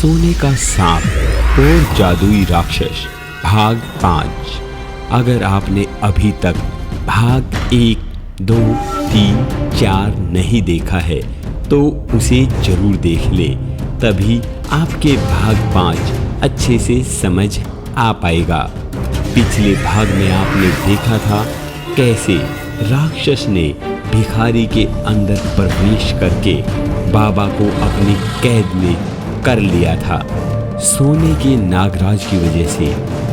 सोने का सांप और जादुई राक्षस भाग 5। अगर आपने अभी तक भाग 1, 2, 3, 4 नहीं देखा है तो उसे जरूर देख ले, तभी आपके भाग 5 अच्छे से समझ आ पाएगा। पिछले भाग में आपने देखा था कैसे राक्षस ने भिखारी के अंदर प्रवेश करके बाबा को अपनी कैद में कर लिया था। सोने के नागराज की वजह से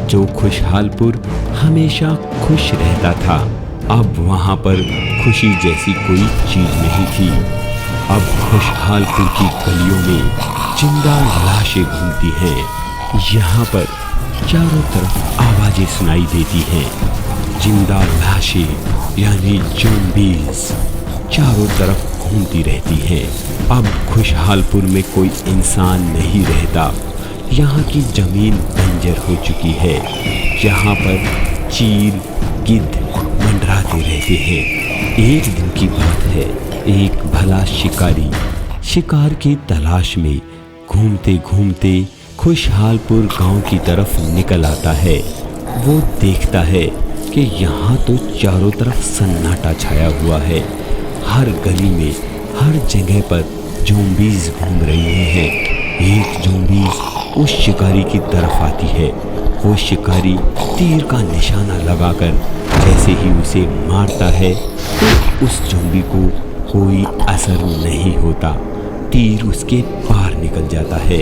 जो खुशहालपुर हमेशा खुश रहता था, अब वहां पर खुशी जैसी कोई चीज नहीं थी। अब खुशहालपुर की गलियों में जिंदा लाशें घूमती हैं। यहाँ पर चारों तरफ आवाजें सुनाई देती हैं। जिंदा लाशें यानी ज़ॉम्बीज़ चारों तरफ घूमती रहती हैं। अब खुशहालपुर में कोई इंसान नहीं रहता। यहाँ की जमीन बंजर हो चुकी है। यहाँ पर चील गिद्ध मंडराते रहते हैं। एक दिन की बात है, एक भला शिकारी शिकार की तलाश में घूमते घूमते खुशहालपुर गांव की तरफ निकल आता है। वो देखता है कि यहाँ तो चारों तरफ सन्नाटा छाया हुआ है। हर गली में हर जगह पर ज़ॉम्बीज़ घूम रही हैं। एक ज़ॉम्बीज़ उस शिकारी की तरफ आती है। वो शिकारी तीर का निशाना लगाकर जैसे ही उसे मारता है तो उस ज़ॉम्बी को कोई असर नहीं होता। तीर उसके पार निकल जाता है।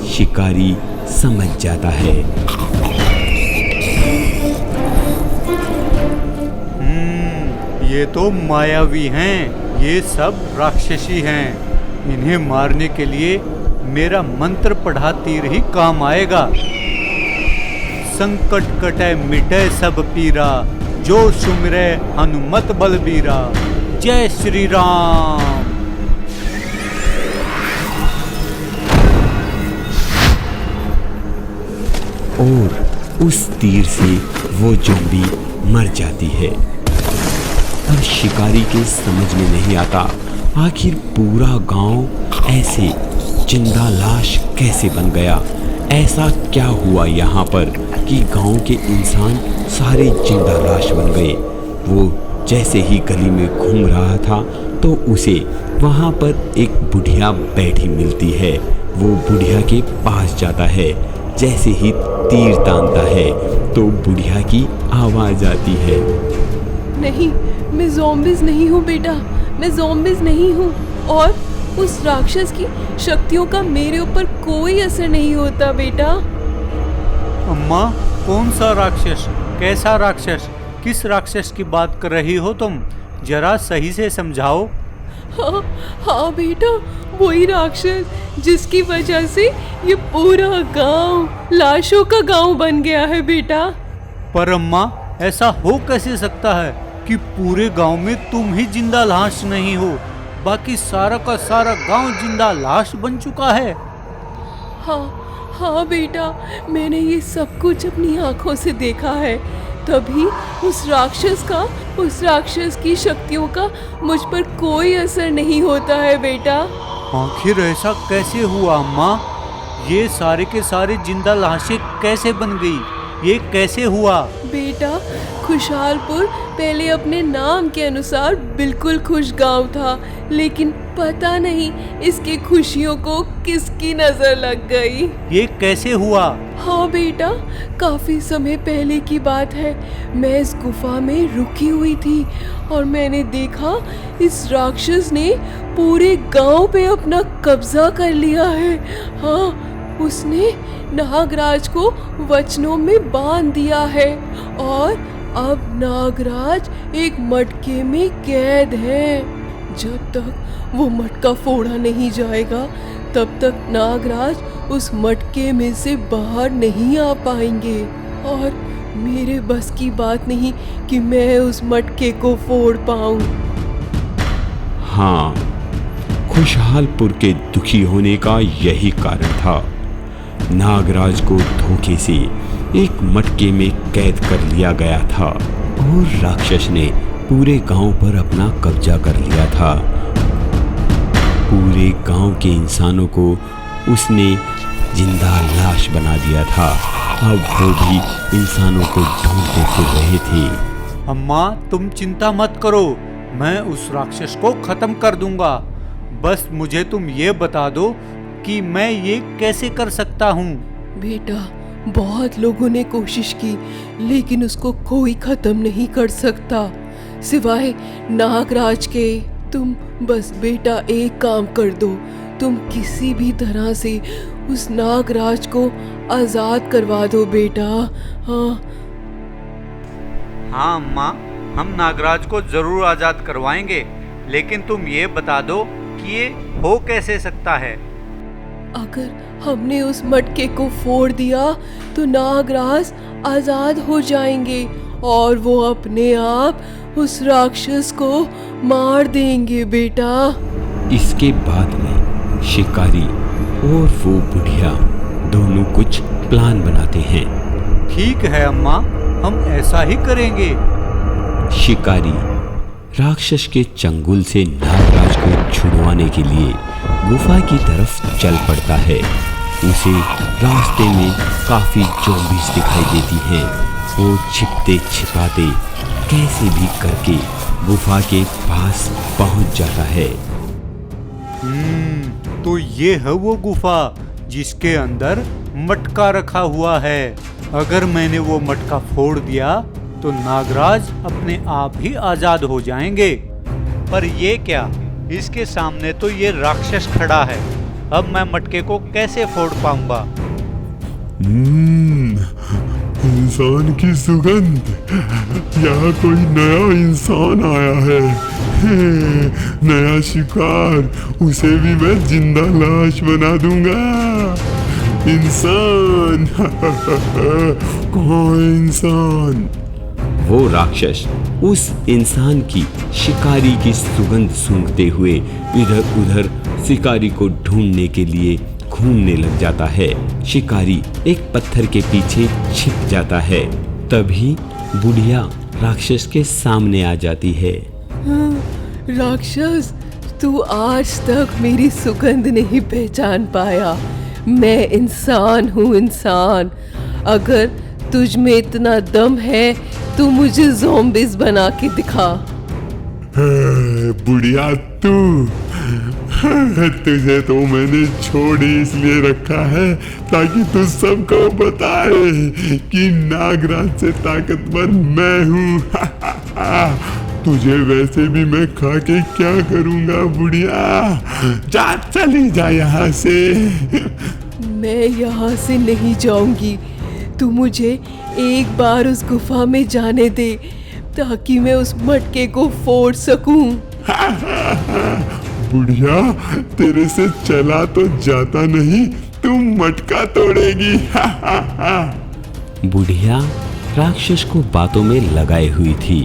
शिकारी समझ जाता है। ये तो मायावी हैं, ये सब राक्षसी हैं। इन्हें मारने के लिए मेरा मंत्र पढ़ा तीर ही काम आएगा। संकट कटे मिटे सब पीरा, जो सुमिरे हनुमत बलबीरा। जय श्री राम। और उस तीर से वो ज़ॉम्बी मर जाती है। अब शिकारी के समझ में नहीं आता आखिर पूरा गांव ऐसे जिंदा लाश कैसे बन गया। ऐसा क्या हुआ यहाँ पर कि गांव के इंसान सारे जिंदा लाश बन गए। वो जैसे ही गली में घूम रहा था तो उसे वहाँ पर एक बुढ़िया बैठी मिलती है। वो बुढ़िया के पास जाता है। जैसे ही तीर तानता है तो बुढ़िया की आवाज आती है, नहीं, मैं ज़ॉम्बीज़ नहीं हूँ बेटा, मैं ज़ॉम्बीज़ नहीं हूँ। और उस राक्षस की शक्तियों का मेरे ऊपर कोई असर नहीं होता बेटा। अम्मा, कौन सा राक्षस? कैसा राक्षस? किस राक्षस की बात कर रही हो तुम? जरा सही से समझाओ। हाँ बेटा, वही राक्षस जिसकी वजह से ये पूरा गांव लाशों का गांव बन गया है बेटा। पर अम्मा, ऐसा हो कैसे सकता है कि पूरे गांव में तुम ही जिंदा लाश नहीं हो, बाकी सारा का सारा गांव जिंदा लाश बन चुका है? हाँ बेटा, मैंने ये सब कुछ अपनी आंखों से देखा है। तभी उस राक्षस की शक्तियों का मुझ पर कोई असर नहीं होता है बेटा। आखिर ऐसा कैसे हुआ अम्मा? ये सारे के सारे जिंदा लाशें कैसे बन गई? ये कैसे हुआ? बेटा, खुशहालपुर पहले अपने नाम के अनुसार बिल्कुल खुश गांव था, लेकिन पता नहीं इसकी खुशियों को किसकी नजर लग गई। ये कैसे हुआ? हाँ बेटा, काफी समय पहले की बात है। मैं इस गुफा में रुकी हुई थी और मैंने देखा इस राक्षस ने पूरे गांव पे अपना कब्जा कर लिया है। हाँ, उसने नागराज को वचनों में बांध दिया है और अब नागराज एक मटके में कैद है। जब तक वो मटका फोड़ा नहीं जाएगा तब तक नागराज उस मटके में से बाहर नहीं आ पाएंगे और मेरे बस की बात नहीं कि मैं उस मटके को फोड़ पाऊं। हाँ, खुशहालपुर के दुखी होने का यही कारण था। नागराज को धोखे से एक मटके में कैद कर लिया गया था और राक्षस ने पूरे गांव पर अपना कब्जा कर लिया था। पूरे गांव के इंसानों को उसने जिंदा लाश बना दिया था। अब वो भी इंसानों को ढूंढते फिर रहे थे। अम्मा, तुम चिंता मत करो, मैं उस राक्षस को खत्म कर दूंगा। बस मुझे तुम ये बता दो कि मैं ये कैसे कर सकता हूँ। बेटा, बहुत लोगों ने कोशिश की लेकिन उसको कोई खत्म नहीं कर सकता सिवाय नागराज के। तुम बस बेटा एक काम कर दो, तुम किसी भी तरह से उस नागराज को आजाद करवा दो बेटा। हाँ हाँ अम्मा, हम नागराज को जरूर आजाद करवाएंगे, लेकिन तुम ये बता दो कि ये हो कैसे सकता है। अगर हमने उस मटके को फोड़ दिया तो नागराज आजाद हो जाएंगे और वो अपने आप उस राक्षस को मार देंगे बेटा। इसके बाद में शिकारी और वो बुढ़िया दोनों कुछ प्लान बनाते हैं। ठीक है अम्मा, हम ऐसा ही करेंगे। शिकारी राक्षस के चंगुल से नागराज को छुड़वाने के लिए गुफा की तरफ चल पड़ता है। उसे रास्ते में काफी ज़ॉम्बीज़ दिखाई देती हैं। वो छिपते छिपाते कैसे भी करके गुफा के पास पहुंच जाता है। तो ये है वो गुफा जिसके अंदर मटका रखा हुआ है। अगर मैंने वो मटका फोड़ दिया तो नागराज अपने आप ही आजाद हो जाएंगे। पर ये क्या, इसके सामने तो ये राक्षस खड़ा है। अब मैं मटके को कैसे फोड़ पाऊंगा? इंसान की सुगंध, यहाँ कोई नया इंसान आया है। नया शिकार, उसे भी मैं जिंदा लाश बना दूंगा। इंसान कौन इंसान? वो राक्षस उस इंसान की शिकारी की सुगंध सूंघते हुए इधर उधर शिकारी को ढूंढने के लिए घूमने लग जाता है। शिकारी एक पत्थर के पीछे छिप जाता है। तभी बुढ़िया राक्षस के सामने आ जाती है। राक्षस, तू आज तक मेरी सुगंध नहीं पहचान पाया। मैं इंसान हूँ, इंसान। अगर तुझ में इतना दम है तो मुझे ज़ॉम्बीज़ बना के दिखा। बुढ़िया, तुझे तो मैंने छोड़ ही इसलिए रखा है ताकि तू सबको बताए कि नागराज से ताकतवर मैं हूँ। तुझे वैसे भी मैं खा के क्या करूँगा बुढ़िया? जा, चली जा यहाँ से। मैं यहाँ से नहीं जाऊंगी। तू मुझे एक बार उस गुफा में जाने दे ताकि मैं उस मटके को फोड़ सकूं। बुढ़िया, तेरे से चला तो जाता नहीं, तुम मटका तोड़ेगी। बुढ़िया राक्षस को बातों में लगाए हुई थी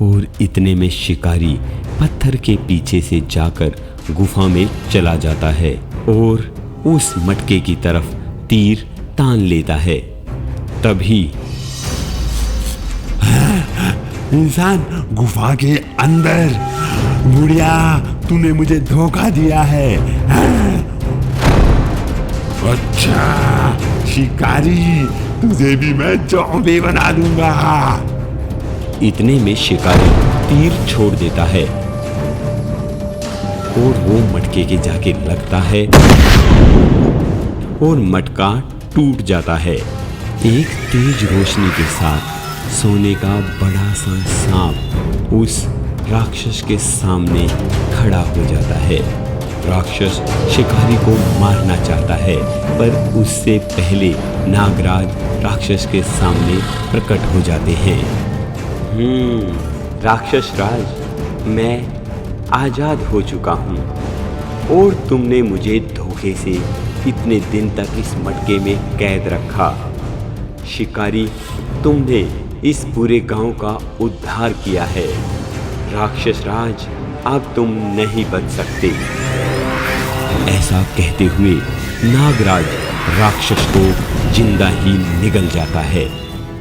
और इतने में शिकारी पत्थर के पीछे से जाकर गुफा में चला जाता है और उस मटके की तरफ तीर तान लेता है। तभी इंसान गुफा के अंदर। बुढ़िया, तूने मुझे धोखा दिया है। अच्छा शिकारी, तुझे भी मैं ज़ॉम्बी बना दूंगा। इतने में शिकारी तीर छोड़ देता है और वो मटके के जाके लगता है और मटका टूट जाता है। एक तेज रोशनी के साथ सोने का बड़ा सा सांप उस राक्षस के सामने खड़ा हो जाता है। राक्षस शिकारी को मारना चाहता है पर उससे पहले नागराज राक्षस के सामने प्रकट हो जाते हैं। राक्षस राज, मैं आजाद हो चुका हूँ और तुमने मुझे धोखे से इतने दिन तक इस मटके में कैद रखा। शिकारी, तुमने इस पूरे गांव का उद्धार किया है। राक्षस राज, अब तुम नहीं बच सकते। ऐसा कहते हुए नागराज राक्षस को जिंदा ही निगल जाता है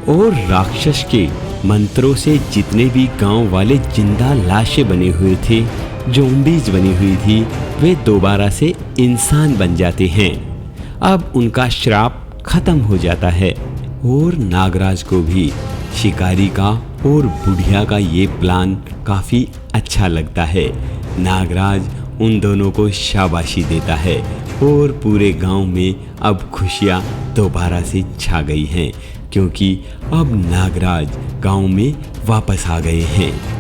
और राक्षस के मंत्रों से जितने भी गांव वाले जिंदा लाशें बने हुए थे, ज़ॉम्बीज़ बनी हुई थी, वे दोबारा से इंसान बन जाते हैं। अब उनका श्राप खत्म हो जाता है और नागराज को भी शिकारी का और बुढ़िया का ये प्लान काफ़ी अच्छा लगता है। नागराज उन दोनों को शाबाशी देता है और पूरे गांव में अब खुशियां दोबारा से छा गई हैं, क्योंकि अब नागराज गांव में वापस आ गए हैं।